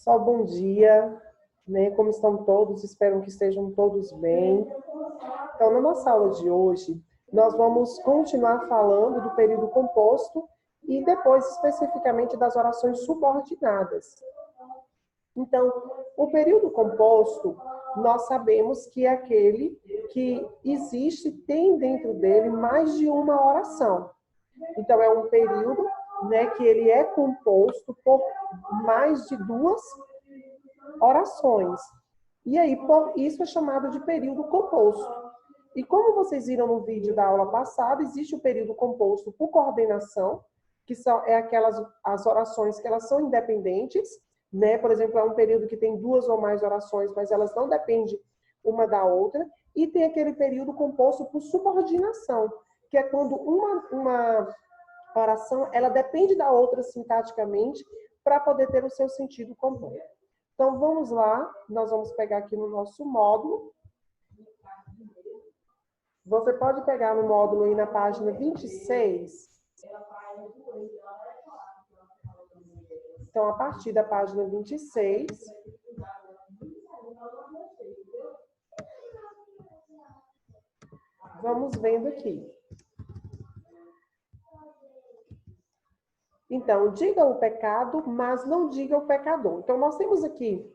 Pessoal, bom dia, né? Como estão todos? Espero que estejam todos bem. Então, na nossa aula de hoje, nós vamos continuar falando do período composto e depois especificamente das orações subordinadas. Então, o período composto, nós sabemos que é aquele que existe, tem dentro dele mais de uma oração. Então, é um período, né, que ele é composto por mais de duas orações. E aí, por isso é chamado de período composto. E como vocês viram no vídeo da aula passada, existe o período composto por coordenação, que é aquelas as orações que elas são independentes, né? Por exemplo, é um período que tem duas ou mais orações, mas elas não dependem uma da outra. E tem aquele período composto por subordinação, que é quando uma oração ela depende da outra sintaticamente para poder ter o seu sentido completo. Então, vamos lá, nós vamos pegar aqui no nosso módulo. Você pode pegar no módulo aí na página 26. Então, a partir da página 26, vamos vendo aqui. Então, diga o pecado, mas não diga o pecador. Então, nós temos aqui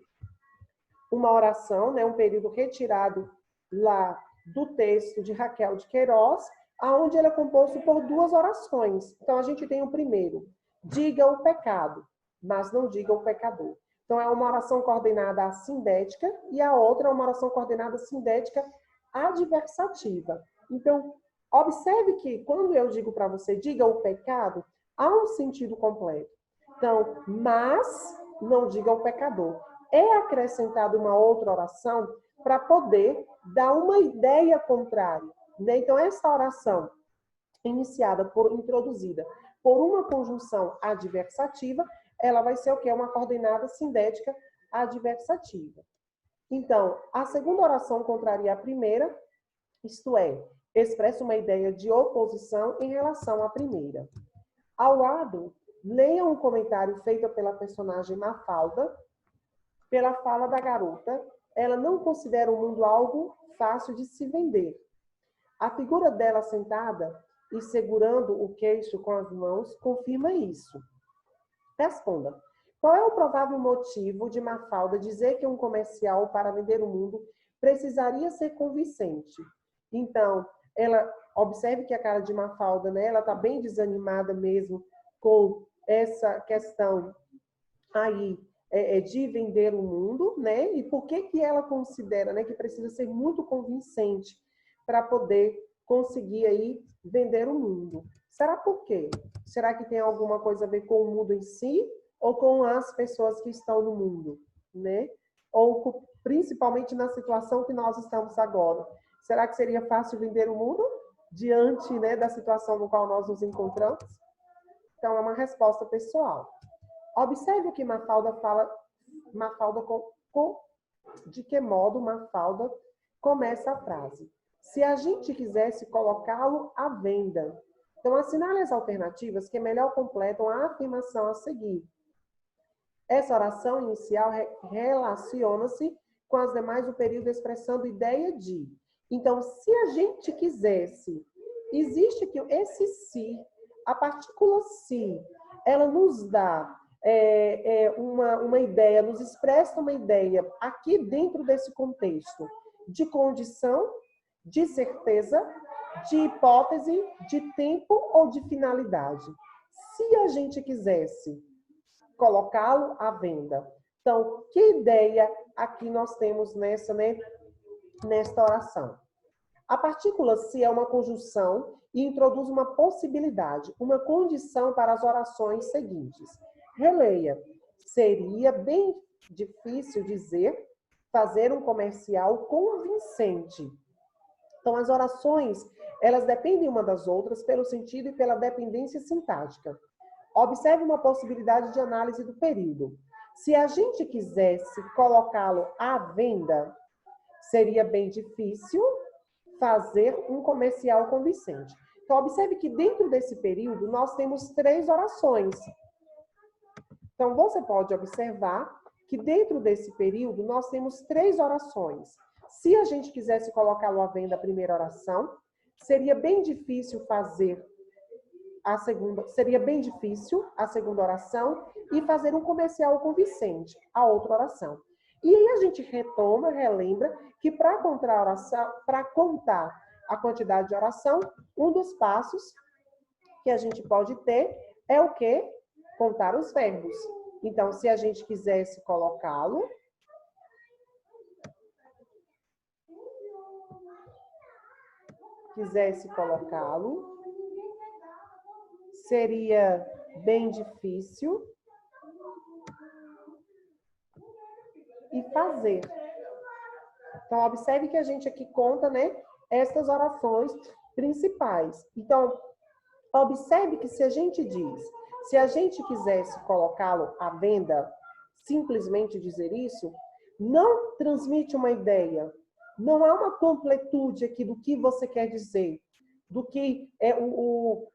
uma oração, né, um período retirado lá do texto de Raquel de Queiroz, aonde ele é composto por duas orações. Então, a gente tem o primeiro, diga o pecado, mas não diga o pecador. Então, é uma oração coordenada assindética e a outra é uma oração coordenada sindética adversativa. Então, observe que quando eu digo para você, diga o pecado, há um sentido completo. Então, mas não diga o pecador. É acrescentada uma outra oração para poder dar uma ideia contrária, né? Então, essa oração introduzida por uma conjunção adversativa, ela vai ser o quê? Uma coordenada sindética adversativa. Então, a segunda oração contraria a primeira, isto é, expressa uma ideia de oposição em relação à primeira. Ao lado, leia um comentário feito pela personagem Mafalda, pela fala da garota. Ela não considera o mundo algo fácil de se vender. A figura dela sentada e segurando o queixo com as mãos confirma isso. Responda. Qual é o provável motivo de Mafalda dizer que um comercial para vender o mundo precisaria ser convincente? Então, ela observe que a cara de Mafalda, né, ela está bem desanimada mesmo com essa questão aí de vender o mundo, né? E por que ela considera, né, que precisa ser muito convincente para poder conseguir aí vender o mundo? Será por quê? Será que tem alguma coisa a ver com o mundo em si ou com as pessoas que estão no mundo, né? Ou principalmente na situação que nós estamos agora. Será que seria fácil vender o mundo diante, né, da situação no qual nós nos encontramos? Então, é uma resposta pessoal. Observe o que Mafalda fala, de que modo Mafalda começa a frase. Se a gente quisesse colocá-lo à venda. Então, assinale as alternativas que melhor completam a afirmação a seguir. Essa oração inicial relaciona-se com as demais do período expressando ideia de. Então, se a gente quisesse, existe aqui esse se, a partícula se, ela nos dá uma ideia, nos expressa uma ideia aqui dentro desse contexto de condição, de certeza, de hipótese, de tempo ou de finalidade. Se a gente quisesse colocá-lo à venda. Então, que ideia aqui nós temos nesta oração? A partícula se é uma conjunção e introduz uma possibilidade, uma condição para as orações seguintes. Releia. Seria bem difícil dizer, fazer um comercial convincente. Então, as orações, elas dependem uma das outras pelo sentido e pela dependência sintática. Observe uma possibilidade de análise do período. Se a gente quisesse colocá-lo à venda, seria bem difícil fazer um comercial convincente. Então, observe que dentro desse período, nós temos 3 orações. Então, você pode observar que dentro desse período nós temos 3 orações. Se a gente quisesse colocá-lo à venda a primeira oração, seria bem difícil fazer a segunda oração e fazer um comercial com Vicente, a outra oração. E aí a gente retoma, relembra que para contar a quantidade de oração, um dos passos que a gente pode ter é o quê? Contar os verbos. Então, se a gente quisesse colocá-lo, seria bem difícil e fazer. Então, observe que a gente aqui conta, né, estas orações principais. Então, observe que se a gente quisesse colocá-lo à venda, simplesmente dizer isso, não transmite uma ideia. Não há uma completude aqui do que você quer dizer, do que é o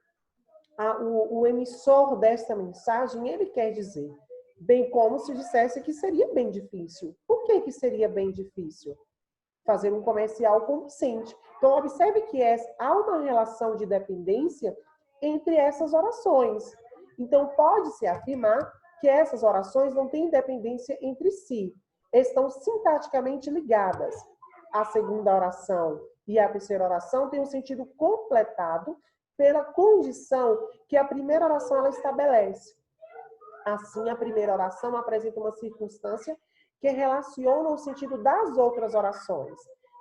emissor desta mensagem ele quer dizer. Bem como se dissesse que seria bem difícil. Por que seria bem difícil? Fazer um comercial com Vicente. Então, observe que há uma relação de dependência entre essas orações. Então, pode-se afirmar que essas orações não têm dependência entre si. Estão sintaticamente ligadas. A segunda oração e a terceira oração têm um sentido completado pela condição que a primeira oração ela estabelece. Assim, a primeira oração apresenta uma circunstância que relaciona o sentido das outras orações.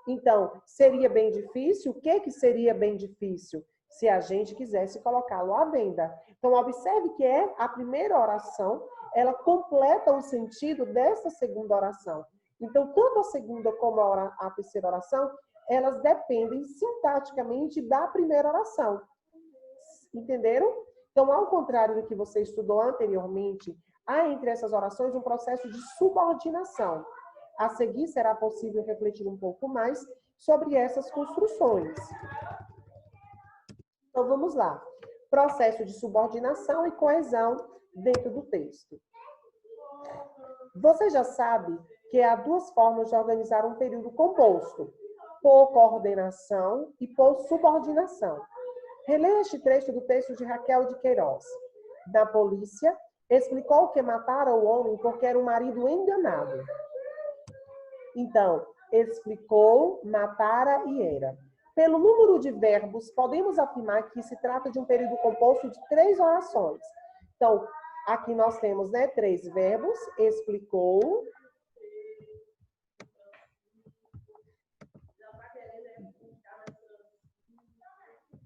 Então, seria bem difícil? O que seria bem difícil? Se a gente quisesse colocá-lo à venda. Então, observe que a primeira oração, ela completa o sentido dessa segunda oração. Então, tanto a segunda como a terceira oração, elas dependem sintaticamente da primeira oração. Entenderam? Então, ao contrário do que você estudou anteriormente, há entre essas orações um processo de subordinação. A seguir, será possível refletir um pouco mais sobre essas construções. Então, vamos lá. Processo de subordinação e coesão dentro do texto. Você já sabe que há 2 formas de organizar um período composto, por coordenação e por subordinação. Releia este trecho do texto de Raquel de Queiroz. Da polícia, explicou que matara o homem porque era um marido enganado. Então, explicou, matara e era. Pelo número de verbos, podemos afirmar que se trata de um período composto de 3 orações. Então, aqui nós temos, né, 3 verbos, explicou,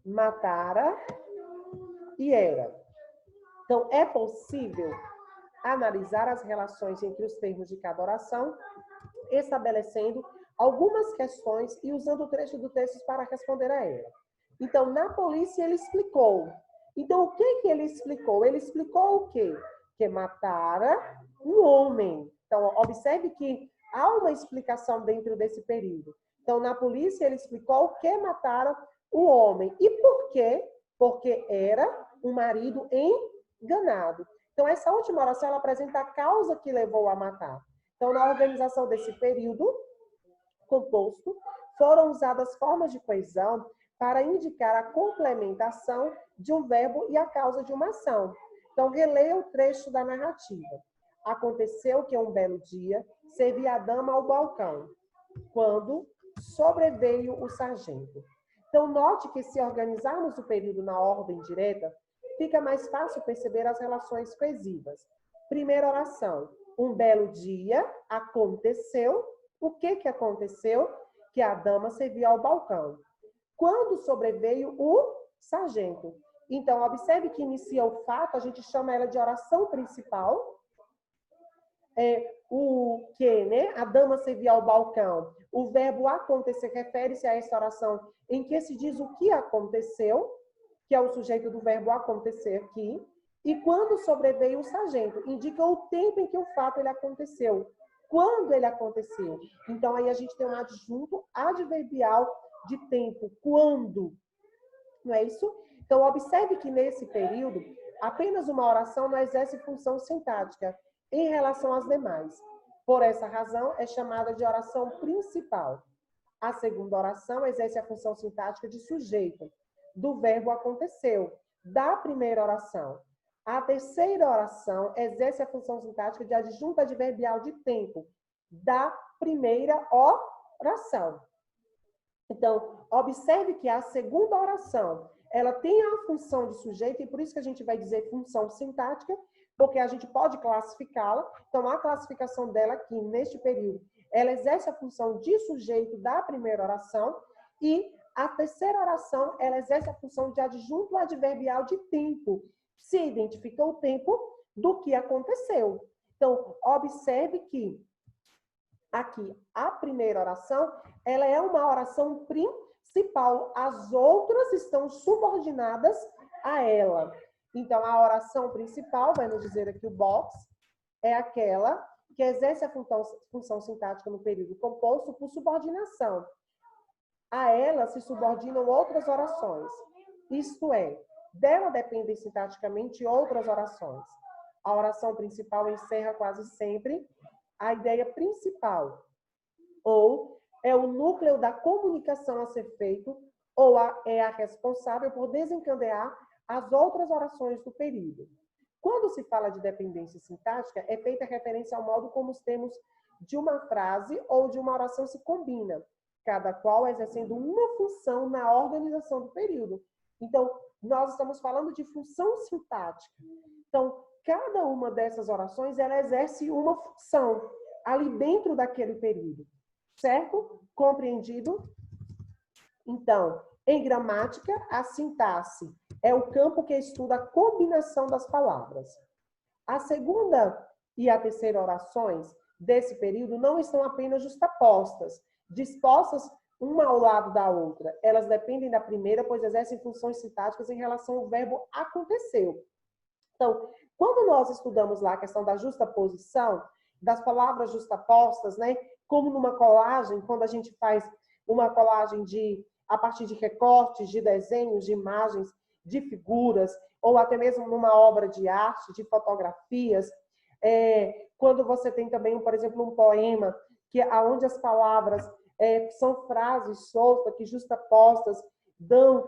matara e era. Então, é possível analisar as relações entre os termos de cada oração, estabelecendo algumas questões e usando o trecho do texto para responder a ela. Então, na polícia, ele explicou. Então, o que ele explicou? Ele explicou o quê? Que matara um homem. Então, observe que há uma explicação dentro desse período. Então, na polícia, ele explicou que matara o homem. E por quê? Porque era um marido enganado. Então, essa última oração, ela apresenta a causa que levou a matar. Então, na organização desse período composto, foram usadas formas de coesão para indicar a complementação de um verbo e a causa de uma ação. Então, releia o trecho da narrativa. Aconteceu que um belo dia servia a dama ao balcão, quando sobreveio o sargento. Então, note que se organizarmos o período na ordem direta, fica mais fácil perceber as relações coesivas. Primeira oração. Um belo dia aconteceu. O que aconteceu? Que a dama servia ao balcão. Quando sobreveio o sargento. Então, observe que inicia o fato, a gente chama ela de oração principal. O que, né? A dama servia ao balcão. O verbo acontecer refere-se a essa oração em que se diz o que aconteceu, que é o sujeito do verbo acontecer aqui. E quando sobreveio o sargento, indica o tempo em que o fato ele aconteceu. Quando ele aconteceu. Então, aí a gente tem um adjunto adverbial de tempo. Quando. Não é isso? Então, observe que nesse período, apenas uma oração não exerce função sintática em relação às demais. Por essa razão, é chamada de oração principal. A segunda oração exerce a função sintática de sujeito, do verbo aconteceu, da primeira oração. A terceira oração exerce a função sintática de adjunto adverbial de tempo, da primeira oração. Então, observe que a segunda oração, ela tem a função de sujeito, e por isso que a gente vai dizer função sintática, porque a gente pode classificá-la. Então, a classificação dela aqui, neste período, ela exerce a função de sujeito da primeira oração, e a terceira oração, ela exerce a função de adjunto adverbial de tempo. Se identifica o tempo do que aconteceu. Então, observe que aqui, a primeira oração, ela é uma oração principal. As outras estão subordinadas a ela. Então, a oração principal, vai nos dizer aqui o box, é aquela que exerce a função sintática no período composto por subordinação. A ela se subordinam outras orações. Isto é, dela dependem sintaticamente outras orações. A oração principal encerra quase sempre a ideia principal, ou é o núcleo da comunicação a ser feito, ou é a responsável por desencadear as outras orações do período. Quando se fala de dependência sintática, é feita referência ao modo como os termos de uma frase ou de uma oração se combinam, cada qual exercendo uma função na organização do período. Então, nós estamos falando de função sintática. Então, cada uma dessas orações, ela exerce uma função ali dentro daquele período. Certo? Compreendido? Então, em gramática, a sintaxe é o campo que estuda a combinação das palavras. A segunda e a terceira orações desse período não estão apenas justapostas, dispostas uma ao lado da outra. Elas dependem da primeira, pois exercem funções sintáticas em relação ao verbo aconteceu. Então, quando nós estudamos lá a questão da justaposição, das palavras justapostas, né? Como numa colagem, quando a gente faz uma colagem a partir de recortes, de desenhos, de imagens, de figuras, ou até mesmo numa obra de arte, de fotografias. Quando você tem também, por exemplo, um poema, onde as palavras são frases soltas, que justapostas dão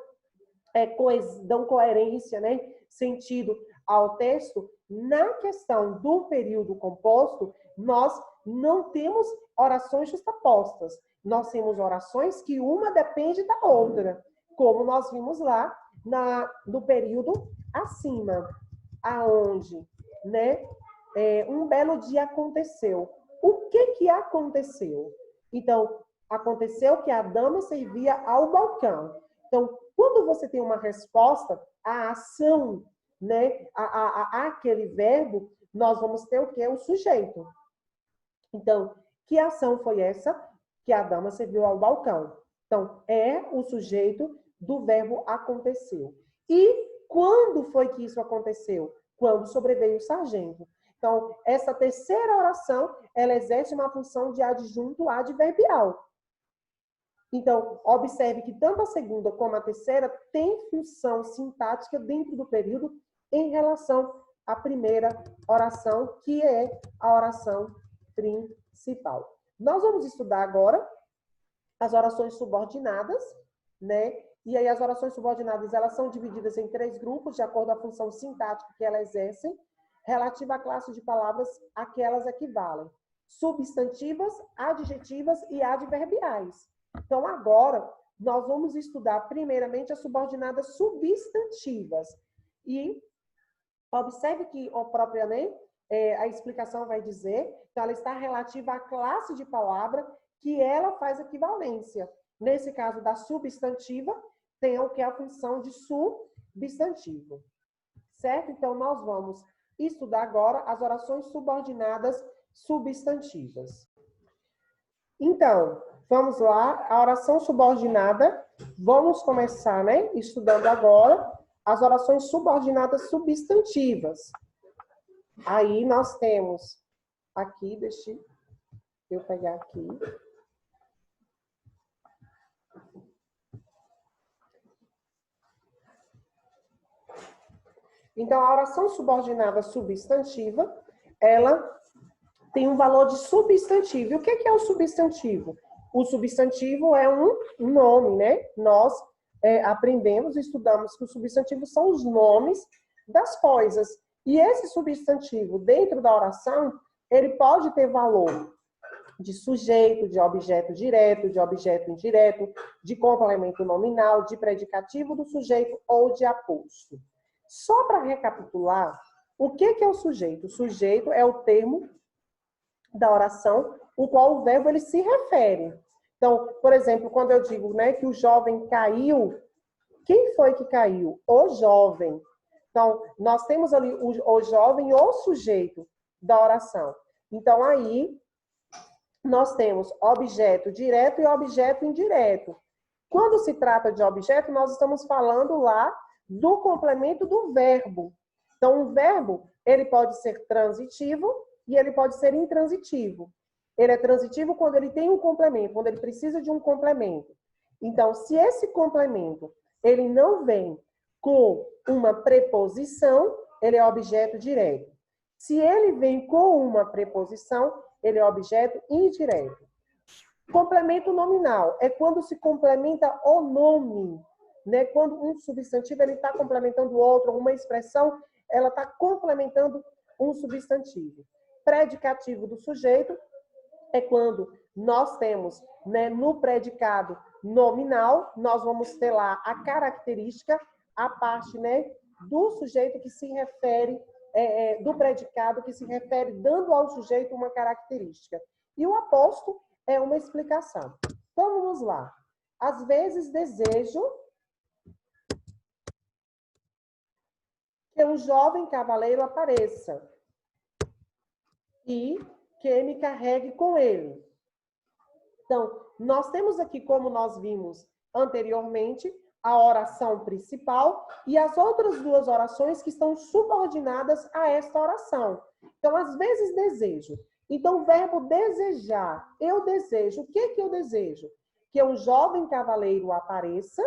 coerência, né? Sentido ao texto. Na questão do período composto, nós não temos orações justapostas. Nós temos orações que uma depende da outra, como nós vimos lá no período acima, aonde, né, um belo dia aconteceu. O que aconteceu? Então, aconteceu que a dama servia ao balcão. Então, quando você tem uma resposta à ação, né, aquele verbo, nós vamos ter o quê? O sujeito. Então, que ação foi essa? Que a dama serviu ao balcão. Então, é o sujeito do verbo aconteceu. E quando foi que isso aconteceu? Quando sobreveio o sargento. Então, essa terceira oração, ela exerce uma função de adjunto adverbial. Então, observe que tanto a segunda como a terceira têm função sintática dentro do período em relação à primeira oração, que é a oração principal. Nós vamos estudar agora as orações subordinadas, né? E aí as orações subordinadas, elas são divididas em 3 grupos, de acordo com a função sintática que elas exercem, relativa à classe de palavras a que elas equivalem. Substantivas, adjetivas e adverbiais. Então, agora, nós vamos estudar primeiramente as subordinadas substantivas. E observe que, propriamente, a explicação vai dizer que ela está relativa à classe de palavra que ela faz equivalência. Nesse caso da substantiva, tem o que é a função de substantivo. Certo? Então, nós vamos estudar agora as orações subordinadas substantivas. Então, vamos lá, a oração subordinada, vamos começar, né, estudando agora as orações subordinadas substantivas. Aí nós temos aqui, deixa eu pegar aqui. Então, a oração subordinada substantiva, ela tem um valor de substantivo. E o que é o substantivo? O substantivo é um nome, né? Nós aprendemos, estudamos que os substantivos são os nomes das coisas. E esse substantivo, dentro da oração, ele pode ter valor de sujeito, de objeto direto, de objeto indireto, de complemento nominal, de predicativo do sujeito ou de aposto. Só para recapitular, o que é o sujeito? O sujeito é o termo da oração, o qual o verbo ele se refere. Então, por exemplo, quando eu digo, né, que o jovem caiu, quem foi que caiu? O jovem. Então, nós temos ali o jovem, o sujeito da oração. Então, aí, nós temos objeto direto e objeto indireto. Quando se trata de objeto, nós estamos falando lá do complemento do verbo. Então, o verbo, ele pode ser transitivo e ele pode ser intransitivo. Ele é transitivo quando ele tem um complemento, quando ele precisa de um complemento. Então, se esse complemento, ele não vem com uma preposição, ele é objeto direto. Se ele vem com uma preposição, ele é objeto indireto. Complemento nominal é quando se complementa o nome, né? Quando um substantivo ele está complementando o outro, uma expressão ela está complementando um substantivo. Predicativo do sujeito é quando nós temos, né, no predicado nominal, nós vamos ter lá a característica, a parte, né, do sujeito que se refere, do predicado que se refere dando ao sujeito uma característica. E o aposto é uma explicação. Então, vamos lá. Às vezes, desejo que um jovem cavaleiro apareça e que me carregue com ele. Então, nós temos aqui, como nós vimos anteriormente, a oração principal e as outras duas orações que estão subordinadas a esta oração. Então, às vezes, desejo. Então, o verbo desejar. Eu desejo. O que eu desejo? Que um jovem cavaleiro apareça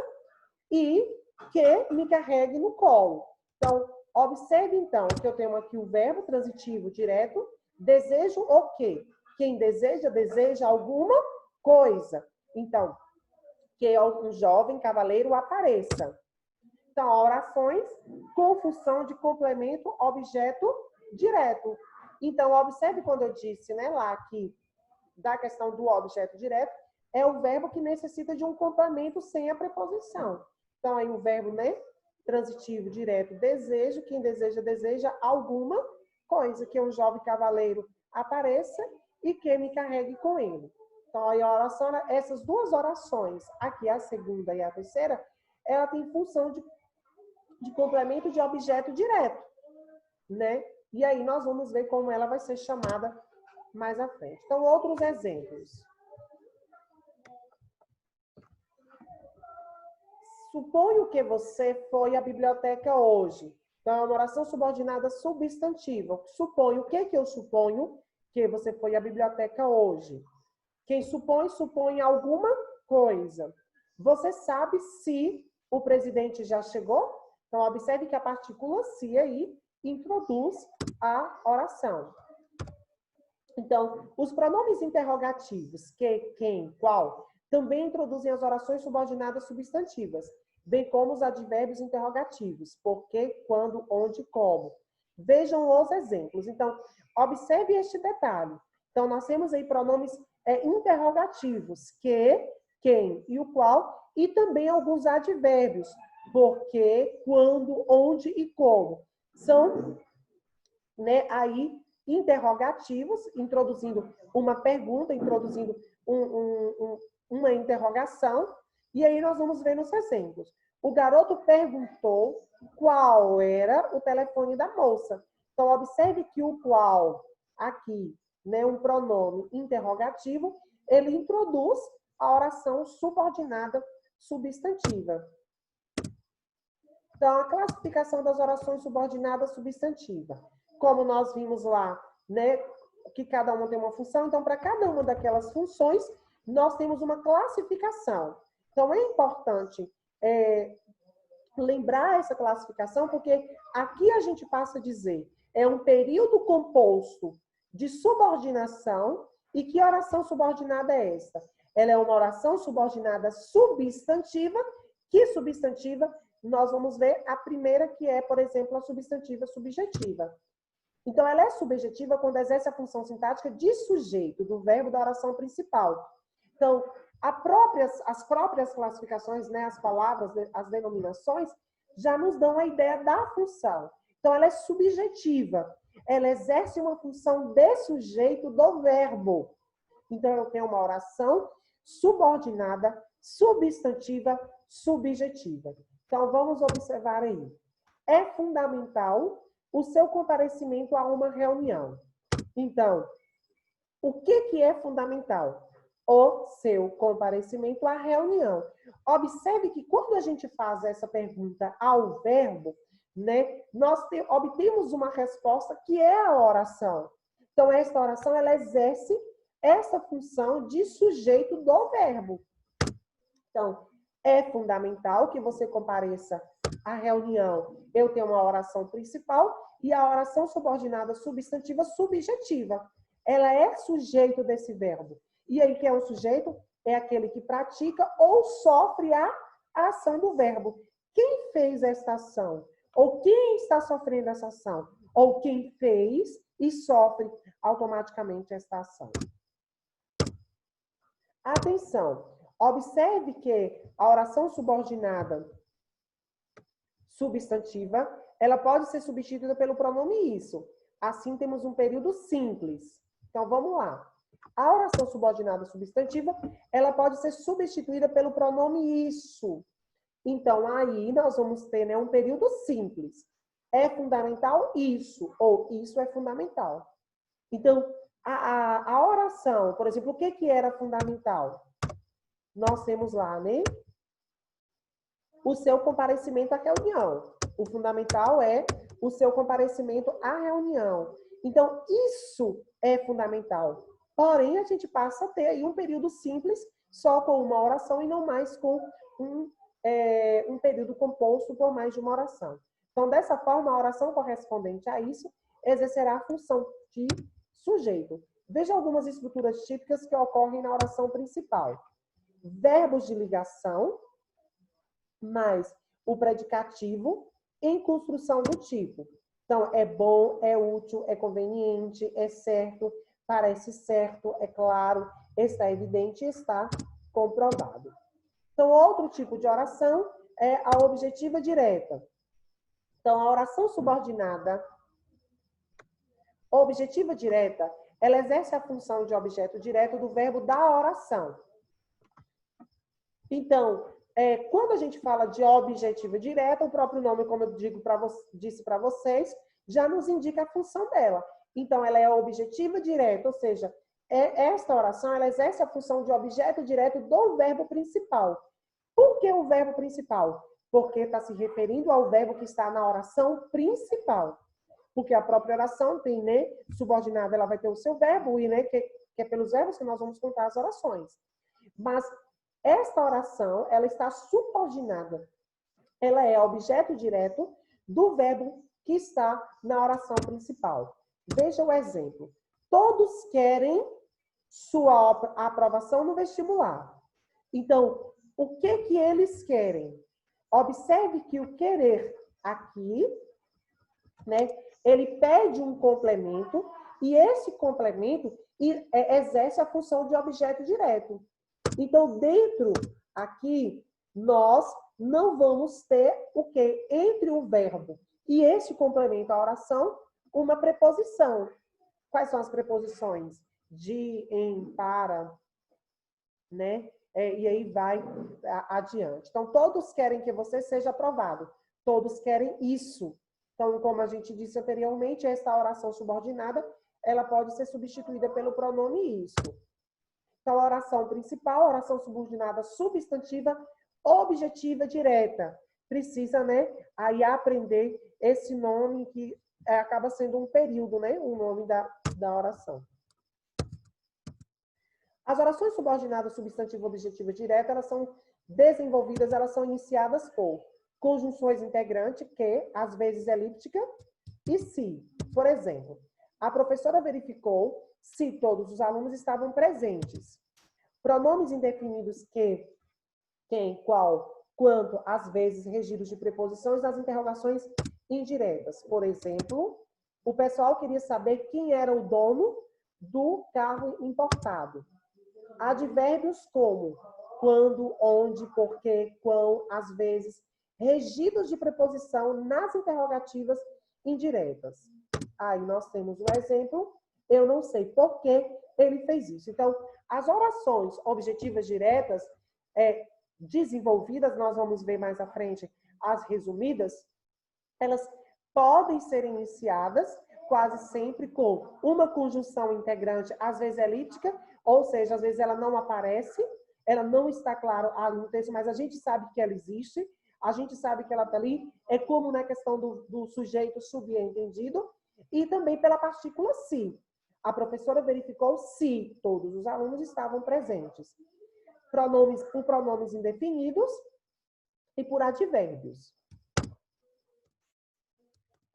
e que me carregue no colo. Então, observe, então, que eu tenho aqui o verbo transitivo direto. Desejo o quê? Quem deseja, deseja alguma coisa. Então, que um jovem cavaleiro apareça. Então, orações com função de complemento objeto direto. Então, observe quando eu disse, né, lá que da questão do objeto direto, é o verbo que necessita de um complemento sem a preposição. Então, aí o verbo, né, transitivo direto, desejo, quem deseja, deseja alguma coisa, que um jovem cavaleiro apareça e que me carregue com ele. Então, aí a oração, essas duas orações, aqui a segunda e a terceira, ela tem função de complemento de objeto direto, né? E aí nós vamos ver como ela vai ser chamada mais à frente. Então, outros exemplos. Suponho que você foi à biblioteca hoje. Então, é uma oração subordinada substantiva. Suponho, o que eu suponho? Que você foi à biblioteca hoje. Quem supõe, supõe alguma coisa. Você sabe se o presidente já chegou? Então, observe que a partícula se aí introduz a oração. Então, os pronomes interrogativos, que, quem, qual, também introduzem as orações subordinadas substantivas, bem como os advérbios interrogativos, porque, quando, onde, como. Vejam os exemplos. Então, observe este detalhe. Então, nós temos aí pronomes interrogativos, que, quem e o qual, e também alguns advérbios, porque, quando, onde e como. São, né, aí interrogativos, introduzindo uma pergunta, introduzindo uma interrogação, e aí nós vamos ver nos exemplos. O garoto perguntou qual era o telefone da moça. Então, observe que o qual, aqui, né, um pronome interrogativo, ele introduz a oração subordinada substantiva. Então, a classificação das orações subordinadas substantiva. Como nós vimos lá, né, que cada uma tem uma função, então, para cada uma daquelas funções, nós temos uma classificação. Então, é importante lembrar essa classificação, porque aqui a gente passa a dizer, é um período composto de subordinação. E que oração subordinada é esta? Ela é uma oração subordinada substantiva. Que substantiva? Nós vamos ver a primeira, que é, por exemplo, a substantiva subjetiva. Então, ela é subjetiva quando exerce a função sintática de sujeito, do verbo da oração principal. Então, as próprias classificações, né, as palavras, as denominações, já nos dão a ideia da função. Então, ela é subjetiva. Ela exerce uma função de sujeito do verbo. Então, eu tenho uma oração subordinada, substantiva, subjetiva. Então, vamos observar aí. É fundamental o seu comparecimento a uma reunião. Então, o que é fundamental? O seu comparecimento à reunião. Observe que quando a gente faz essa pergunta ao verbo, né, nós obtemos uma resposta que é a oração. Então, esta oração, ela exerce essa função de sujeito do verbo. Então, é fundamental que você compareça à reunião. Eu tenho uma oração principal e a oração subordinada substantiva subjetiva. Ela é sujeito desse verbo. E aí, que é um sujeito? É aquele que pratica ou sofre a ação do verbo. Quem fez esta ação? Ou quem está sofrendo essa ação? Ou quem fez e sofre automaticamente esta ação. Atenção! Observe que a oração subordinada substantiva, ela pode ser substituída pelo pronome isso. Assim, temos um período simples. Então, vamos lá. A oração subordinada substantiva, ela pode ser substituída pelo pronome isso. Então, aí nós vamos ter, né, um período simples. É fundamental isso, ou isso é fundamental. Então, a oração, por exemplo, o que era fundamental? Nós temos lá, né, o seu comparecimento à reunião. O fundamental é o seu comparecimento à reunião. Então, isso é fundamental. Porém, a gente passa a ter aí um período simples, só com uma oração e não mais com um período composto por mais de uma oração. Então, dessa forma, a oração correspondente a isso exercerá a função de sujeito. Veja algumas estruturas típicas que ocorrem na oração principal. Verbos de ligação, mais o predicativo em construção do tipo. Então, é bom, é útil, é conveniente, é certo, parece certo, é claro, está evidente e está comprovado. Então, outro tipo de oração é a objetiva direta. Então, a oração subordinada, objetiva direta, ela exerce a função de objeto direto do verbo da oração. Então, quando a gente fala de objetiva direta, o próprio nome, como eu disse para vocês, já nos indica a função dela. Então, ela é objetiva direta, ou seja, esta oração ela exerce a função de objeto direto do verbo principal. Por que o verbo principal? Porque está se referindo ao verbo que está na oração principal. Porque a própria oração tem, né, subordinada, ela vai ter o seu verbo, e, né, que é pelos verbos que nós vamos contar as orações. Mas esta oração, ela está subordinada. Ela é objeto direto do verbo que está na oração principal. Veja o exemplo. Todos querem sua aprovação no vestibular. Então, o que eles querem? Observe que o querer aqui, né, ele pede um complemento e esse complemento exerce a função de objeto direto. Então, dentro aqui, nós não vamos ter o quê? Entre o verbo e esse complemento à oração, uma preposição. Quais são as preposições? De, em, para, né? E aí vai adiante. Então, todos querem que você seja aprovado. Todos querem isso. Então, como a gente disse anteriormente, esta oração subordinada, ela pode ser substituída pelo pronome isso. Então, a oração principal, oração subordinada substantiva, objetiva direta. Precisa, né, aí aprender esse nome que acaba sendo um período, né, o nome da oração. As orações subordinadas substantiva, objetiva direta, elas são desenvolvidas, elas são iniciadas por conjunções integrantes, que, às vezes, elíptica, e se. Por exemplo, A professora verificou se todos os alunos estavam presentes. Pronomes indefinidos que, quem, qual, quanto, às vezes, regidos de preposições nas interrogações indiretas. Por exemplo, o pessoal queria saber quem era o dono do carro importado. Advérbios como quando, onde, porquê, quão, às vezes, regidos de preposição nas interrogativas indiretas. Aí nós temos o exemplo, eu não sei por que ele fez isso. Então, as orações objetivas diretas desenvolvidas, nós vamos ver mais à frente as resumidas, elas podem ser iniciadas quase sempre com uma conjunção integrante, às vezes elíptica, ou seja, às vezes ela não aparece, ela não está claro ali no texto, mas a gente sabe que ela existe, a gente sabe que ela está ali, é como na questão do sujeito subentendido, e também pela partícula se. A professora verificou se todos os alunos estavam presentes. Por pronomes indefinidos e por advérbios.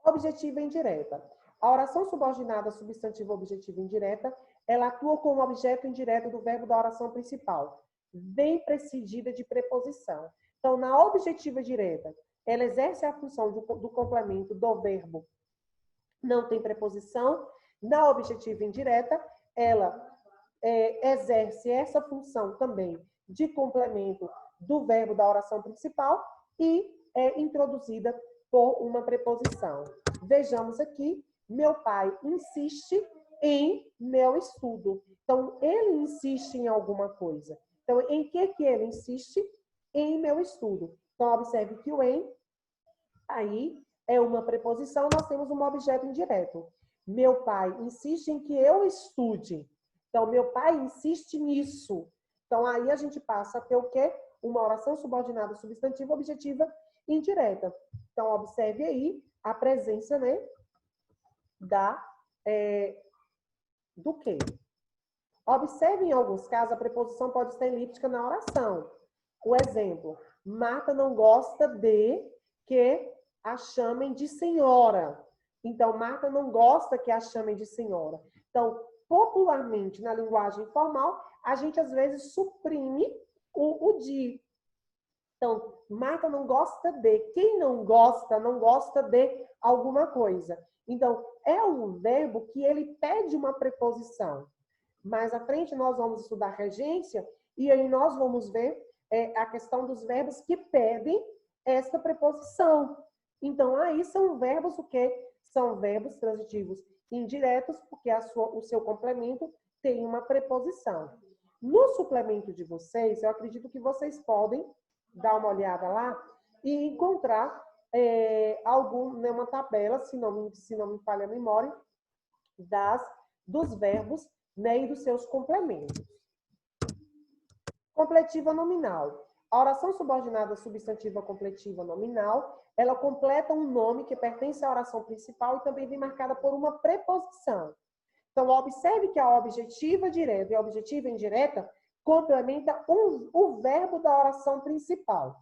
Objetiva indireta. A oração subordinada substantiva objetiva indireta, ela atua como objeto indireto do verbo da oração principal, bem precedida de preposição. Então, na objetiva direta, ela exerce a função do complemento do verbo, não tem preposição. Na objetiva indireta, ela exerce essa função também de complemento do verbo da oração principal e é introduzida por uma preposição. Vejamos aqui, meu pai insiste em meu estudo. Então, ele insiste em alguma coisa. Então, em que ele insiste? Em meu estudo. Então, observe que o em, aí, é uma preposição, nós temos um objeto indireto. Meu pai insiste em que eu estude. Então, meu pai insiste nisso. Então, aí a gente passa a ter o quê? Uma oração subordinada substantiva objetiva indireta. Então, observe aí a presença, né, do que. Observe, em alguns casos, a preposição pode estar elíptica na oração. O exemplo, Marta não gosta de que a chamem de senhora. Então, Marta não gosta que a chamem de senhora. Então, popularmente, na linguagem formal, a gente, às vezes, suprime o de. Então, Marta não gosta de. Quem não gosta de alguma coisa. Então, é um verbo que ele pede uma preposição. Mais à frente, nós vamos estudar regência e aí nós vamos ver a questão dos verbos que pedem esta preposição. Então, aí são verbos o quê? São verbos transitivos indiretos, porque o seu complemento tem uma preposição. No suplemento de vocês, eu acredito que vocês podem dar uma olhada lá e encontrar uma tabela, se não me falha a memória, dos verbos, né, e dos seus complementos. Completiva nominal. A oração subordinada substantiva completiva nominal, ela completa um nome que pertence à oração principal e também vem marcada por uma preposição. Então, observe que a objetiva direta e a objetiva indireta complementa o verbo da oração principal.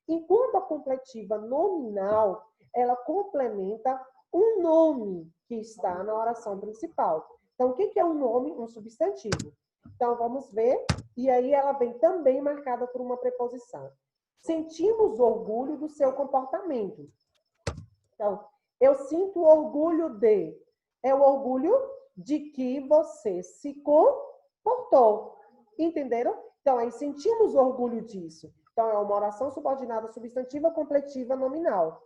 Enquanto a completiva nominal, ela complementa um nome que está na oração principal. Então, o que é um nome? Um substantivo. Então, vamos ver. E aí, ela vem também marcada por uma preposição. Sentimos orgulho do seu comportamento. Então, eu sinto orgulho de. É o orgulho de que você se comportou. Entenderam? Então, aí sentimos orgulho disso. Então, é uma oração subordinada substantiva completiva nominal.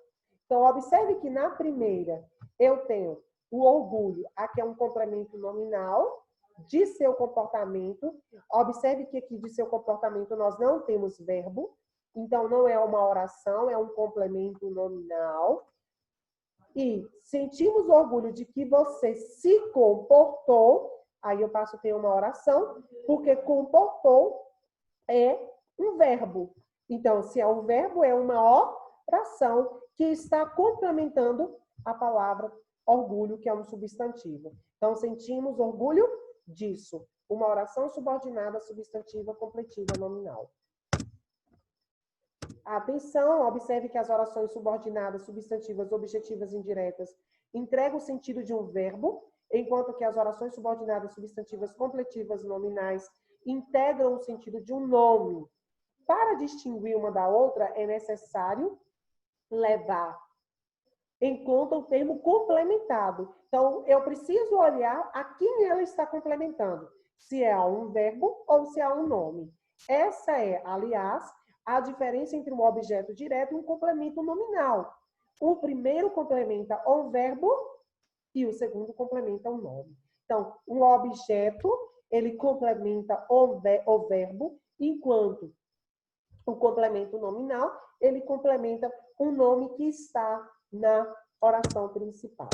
Então, observe que na primeira eu tenho o orgulho, aqui é um complemento nominal de seu comportamento. Observe que aqui de seu comportamento nós não temos verbo, então não é uma oração, é um complemento nominal. E sentimos orgulho de que você se comportou, aí eu passo a ter uma oração, porque comportou é um verbo. Então, se é um verbo, é uma oração que está complementando a palavra orgulho, que é um substantivo. Então, sentimos orgulho disso. Uma oração subordinada substantiva completiva nominal. Atenção, observe que as orações subordinadas, substantivas, objetivas indiretas entregam o sentido de um verbo. enquanto que as orações subordinadas substantivas completivas nominais integram o sentido de um nome. Para distinguir uma da outra, é necessário levar em conta o termo complementado. Então, eu preciso olhar a quem ela está complementando, se é a um verbo ou se é a um nome. Essa é, aliás, a diferença entre um objeto direto e um complemento nominal. O primeiro complementa o verbo e o segundo complementa o nome. Então, um objeto, ele complementa o verbo, enquanto o complemento nominal, ele complementa um nome que está na oração principal.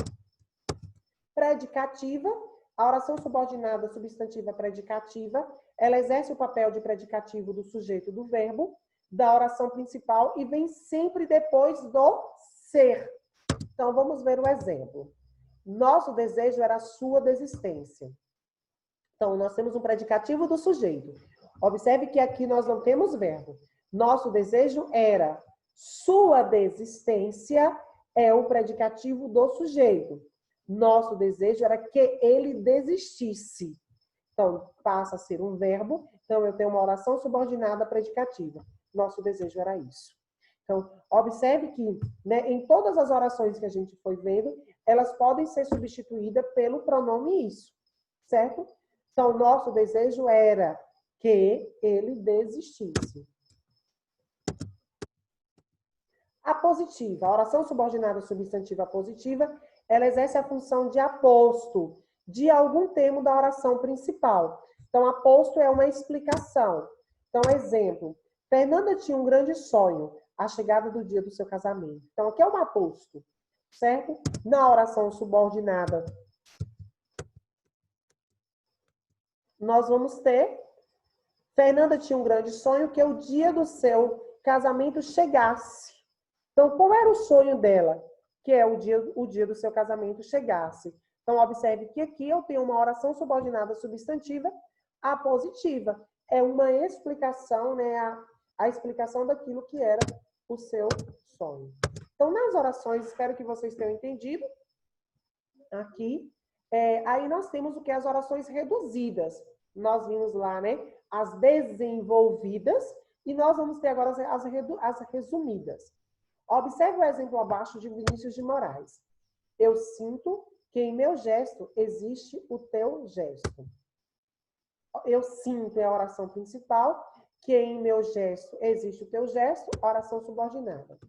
Predicativa, a oração subordinada substantiva predicativa, ela exerce o papel de predicativo do sujeito do verbo, da oração principal e vem sempre depois do ser. Então, vamos ver o exemplo. Nosso desejo era a sua desistência. Então, nós temos um predicativo do sujeito. Observe que aqui nós não temos verbo. Nosso desejo era sua desistência é o predicativo do sujeito. Nosso desejo era que ele desistisse. Então, passa a ser um verbo. Então, eu tenho uma oração subordinada predicativa. Nosso desejo era isso. Então, observe que, né, em todas as orações que a gente foi vendo, elas podem ser substituídas pelo pronome isso, certo? Então, nosso desejo era que ele desistisse. A positiva, a oração subordinada substantiva positiva, ela exerce a função de aposto de algum termo da oração principal. Então, aposto é uma explicação. Então, exemplo, Fernanda tinha um grande sonho, a chegada do dia do seu casamento. Então, aqui é um aposto, certo? Na oração subordinada, nós vamos ter Fernanda tinha um grande sonho que o dia do seu casamento chegasse. Então, qual era o sonho dela? Que é o dia do seu casamento chegasse. Então, observe que aqui eu tenho uma oração subordinada substantiva apositiva. É uma explicação, né? A explicação daquilo que era o seu sonho. Então, nas orações, espero que vocês tenham entendido. Aqui, aí nós temos o que? As orações reduzidas. Nós vimos lá, né? As desenvolvidas e nós vamos ter agora as resumidas. Observe o exemplo abaixo de Vinícius de Moraes. Eu sinto que em meu gesto existe o teu gesto. Eu sinto é a oração principal, que em meu gesto existe o teu gesto, oração subordinada.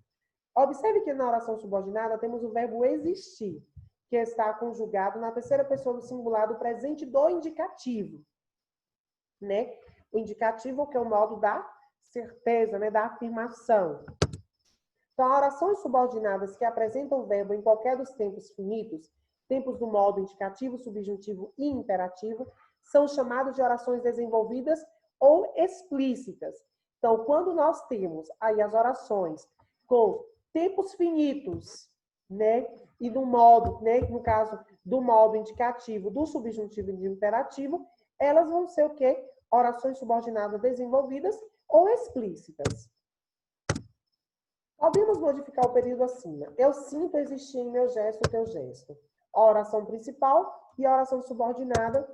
Observe que na oração subordinada temos o verbo existir, que está conjugado na terceira pessoa do singular do presente do indicativo, né? O indicativo que é o modo da certeza, né? Da afirmação. Então, orações subordinadas que apresentam o verbo em qualquer dos tempos finitos, tempos do modo indicativo, subjuntivo e imperativo, são chamados de orações desenvolvidas ou explícitas. Então, quando nós temos aí as orações com tempos finitos, né? E do modo, né? No caso do modo indicativo, do subjuntivo e do imperativo, elas vão ser o quê? Orações subordinadas desenvolvidas ou explícitas. Podemos modificar o período acima. Eu sinto existir em meu gesto o teu gesto. A oração principal e a oração subordinada,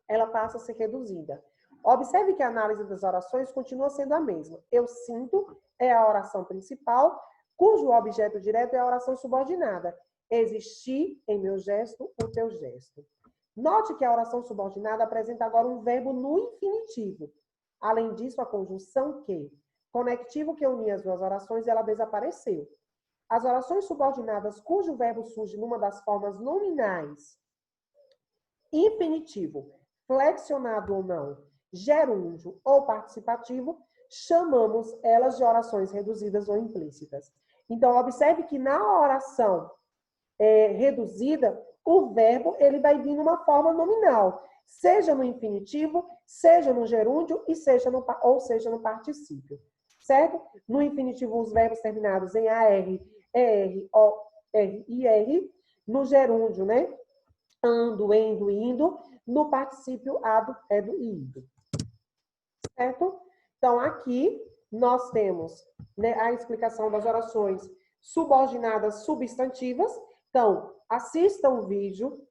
ela passa a ser reduzida. Observe que a análise das orações continua sendo a mesma. Eu sinto é a oração principal, cujo objeto direto é a oração subordinada. Existir em meu gesto o teu gesto. Note que a oração subordinada apresenta agora um verbo no infinitivo. Além disso, a conjunção que, conectivo que unia as duas orações, ela desapareceu. As orações subordinadas cujo verbo surge numa das formas nominais, infinitivo, flexionado ou não, gerúndio ou participativo, chamamos elas de orações reduzidas ou implícitas. Então, observe que na oração reduzida, o verbo ele vai vir numa forma nominal, seja no infinitivo, seja no gerúndio e seja no particípio. Certo? No infinitivo, os verbos terminados em AR, ER, OR e R. No gerúndio, né? Ando, endo, indo. No particípio, ado, edo e ido. Certo? Então, aqui nós temos, né, a explicação das orações subordinadas substantivas. Então, assista o vídeo,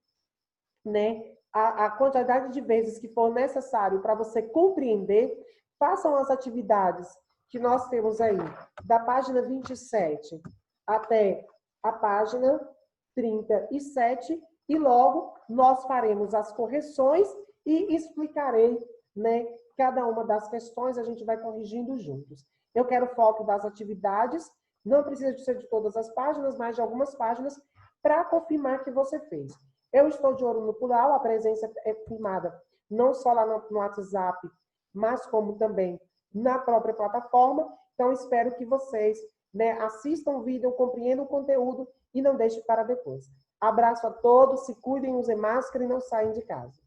né, a quantidade de vezes que for necessário para você compreender, façam as atividades que nós temos aí, da página 27 até a página 37, e logo nós faremos as correções e explicarei, né, cada uma das questões, a gente vai corrigindo juntos. Eu quero foco das atividades, não precisa de ser de todas as páginas, mas de algumas páginas, para confirmar que você fez. Eu estou de olho no plural, a presença é firmada não só lá no WhatsApp, mas como também na própria plataforma. Então, espero que vocês, né, assistam o vídeo, compreendam o conteúdo e não deixem para depois. Abraço a todos, se cuidem, usem máscara e não saiam de casa.